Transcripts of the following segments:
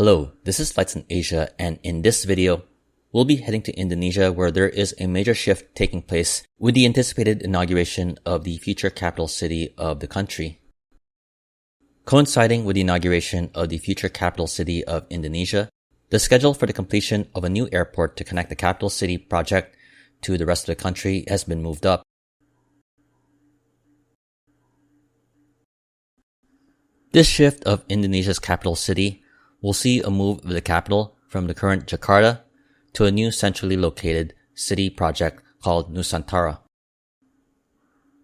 Hello, this is Flights in Asia, and in this video, we'll be heading to Indonesia where there is a major shift taking place with the anticipated inauguration of the future capital city of the country. Coinciding with the inauguration of the future capital city of Indonesia, the schedule for the completion of a new airport to connect the capital city project to the rest of the country has been moved up. This shift of Indonesia's capital city will see a move of the capital from the current Jakarta to a new centrally located city project called Nusantara.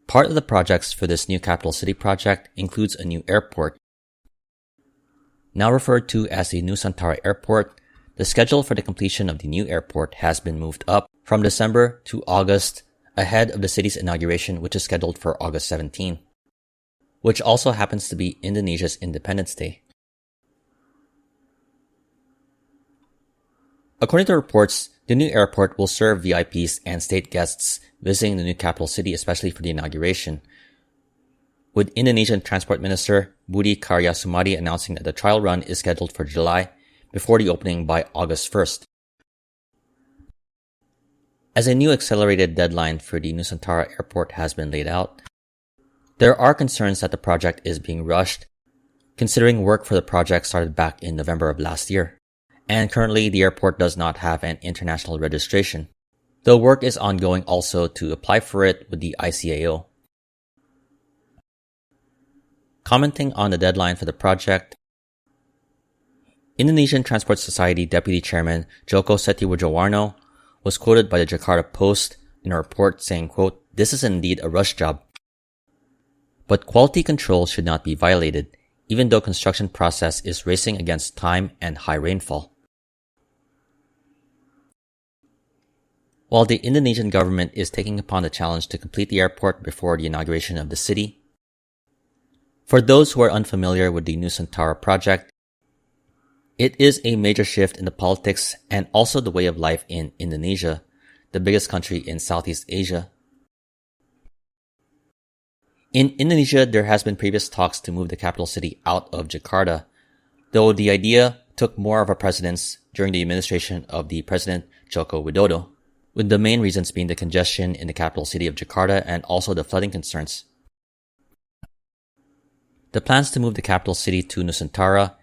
Part of the projects for this new capital city project includes a new airport. Now referred to as the Nusantara Airport, the schedule for the completion of the new airport has been moved up from December to August ahead of the city's inauguration, which is scheduled for August 17, which also happens to be Indonesia's Independence Day. According to reports, the new airport will serve VIPs and state guests visiting the new capital city, especially for the inauguration, with Indonesian Transport Minister Budi Karya Sumadi announcing that the trial run is scheduled for July before the opening by August 1st. As a new accelerated deadline for the Nusantara Airport has been laid out, there are concerns that the project is being rushed, considering work for the project started back in November of last year. And currently, the airport does not have an international registration, though work is ongoing also to apply for it with the ICAO. Commenting on the deadline for the project, Indonesian Transport Society Deputy Chairman Joko Setiwarjowarno was quoted by the Jakarta Post in a report saying, quote, "This is indeed a rush job. But quality control should not be violated, even though construction process is racing against time and high rainfall." While the Indonesian government is taking upon the challenge to complete the airport before the inauguration of the city, for those who are unfamiliar with the Nusantara project, it is a major shift in the politics and also the way of life in Indonesia, the biggest country in Southeast Asia. In Indonesia, there has been previous talks to move the capital city out of Jakarta, though the idea took more of a precedence during the administration of the President Joko Widodo, with the main reasons being the congestion in the capital city of Jakarta and also the flooding concerns. The plans to move the capital city to Nusantara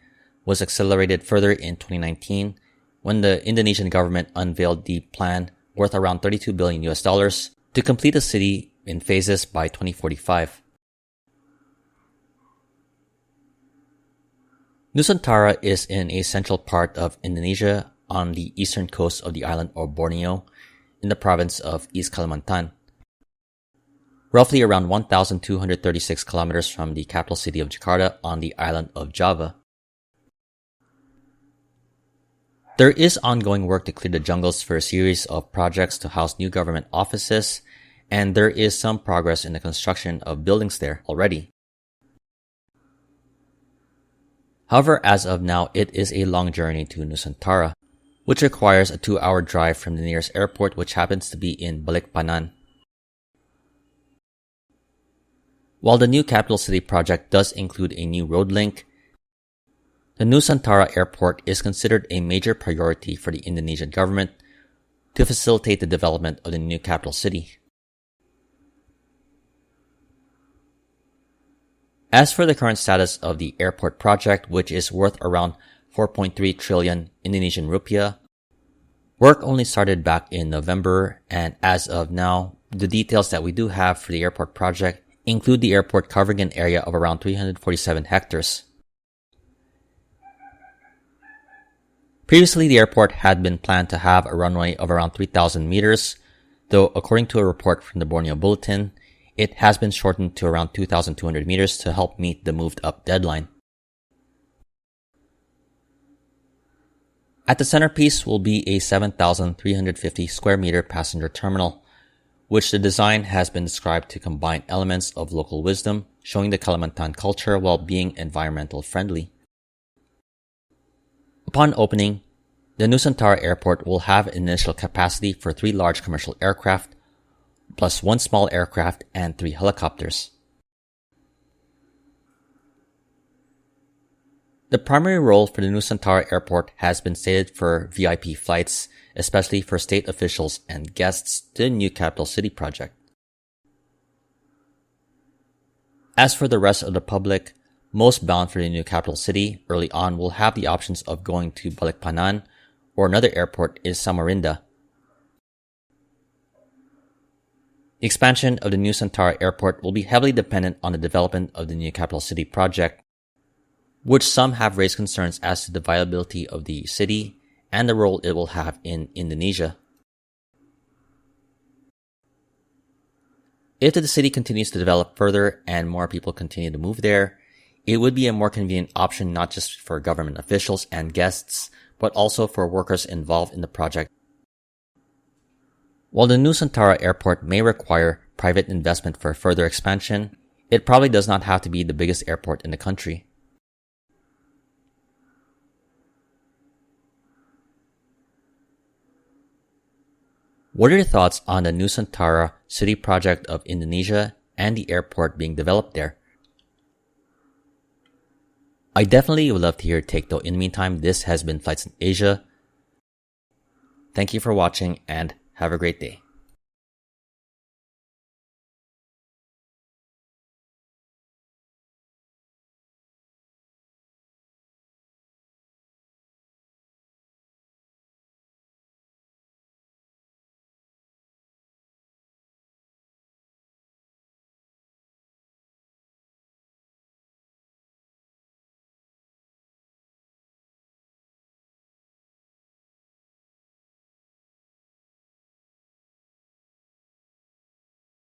was accelerated further in 2019 when the Indonesian government unveiled the plan worth around $32 billion to complete the city in phases by 2045. Nusantara is in a central part of Indonesia on the eastern coast of the island of Borneo in the province of East Kalimantan, roughly around 1,236 kilometers from the capital city of Jakarta on the island of Java. There is ongoing work to clear the jungles for a series of projects to house new government offices, and there is some progress in the construction of buildings there already. However, as of now, it is a long journey to Nusantara, which requires a 2-hour drive from the nearest airport, which happens to be in Balikpapan. While the new capital city project does include a new road link, the Nusantara Airport is considered a major priority for the Indonesian government to facilitate the development of the new capital city. As for the current status of the airport project, which is worth around 4.3 trillion Indonesian rupiah, work only started back in November, and as of now, the details that we do have for the airport project include the airport covering an area of around 347 hectares. Previously, the airport had been planned to have a runway of around 3,000 meters, though according to a report from the Borneo Bulletin, it has been shortened to around 2,200 meters to help meet the moved-up deadline. At the centerpiece will be a 7,350 square meter passenger terminal, which the design has been described to combine elements of local wisdom, showing the Kalimantan culture while being environmental friendly. Upon opening, the Nusantara Airport will have an initial capacity for 3 large commercial aircraft, plus 1 small aircraft and 3 helicopters. The primary role for the Nusantara Airport has been stated for VIP flights, especially for state officials and guests to the new capital city project. As for the rest of the public, most bound for the new capital city early on will have the options of going to Balikpapan, or another airport is Samarinda. The expansion of the Nusantara Airport will be heavily dependent on the development of the new capital city project, which some have raised concerns as to the viability of the city and the role it will have in Indonesia. If the city continues to develop further and more people continue to move there, it would be a more convenient option not just for government officials and guests, but also for workers involved in the project. While the Nusantara Airport may require private investment for further expansion, it probably does not have to be the biggest airport in the country. What are your thoughts on the Nusantara city project of Indonesia and the airport being developed there? I definitely would love to hear your take though. In the meantime, this has been Flights in Asia. Thank you for watching and have a great day.